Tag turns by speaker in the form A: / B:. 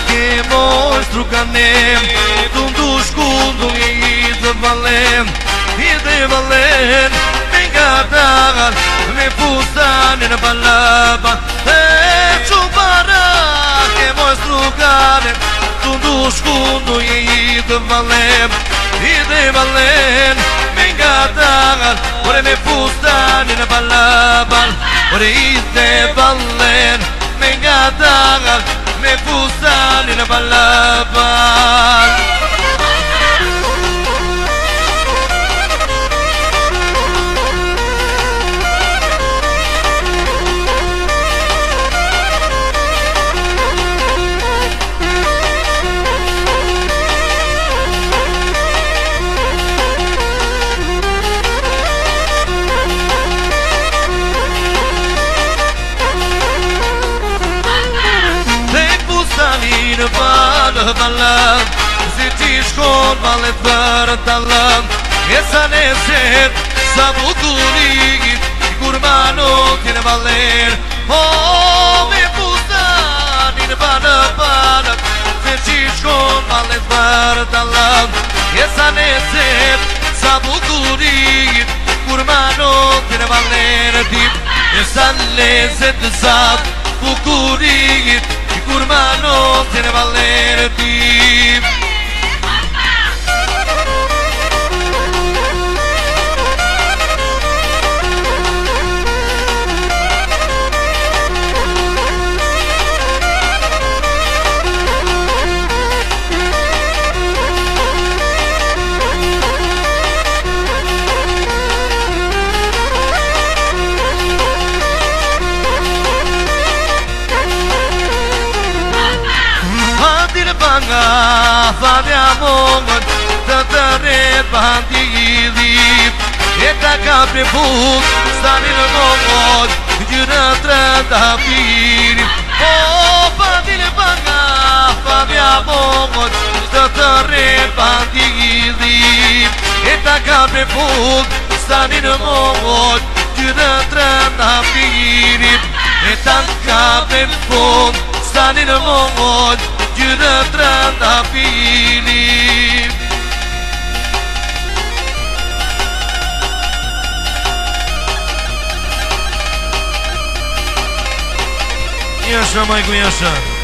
A: ke moj strukanem, tu ndu shkundu i të valen, i të valen, me nga dagar, me fustanin balaba, e qupara ke moj strukanem, tu ndu shkundu i të valen, i të valen, me nga dagar, ore me fustanin balaba, ore i të valen, me nga dagar, me fustanin balaba. Në balë balëm, si ti shkon balet për talëm, e sa neset, sa bukurit, kur manotin baler, o me pustanin balë balëm, si ti shkon balet për talëm, e sa neset, sa bukurit, kur manotin baler, e sa neset, sa bukurit, kur manotin baler tim. Fadja mongën të të ret bandi i dhip, e ta ka për buk, stanin mongën, gjyrë të të pirim. O, fadil banga, fadja mongën të të ret bandi i dhip, e ta ka për buk, stanin mongën, gjyrë të të pirim. E ta ka për buk, stanin mongën, gjyrë të të pirim. Jasha, majku, jasha.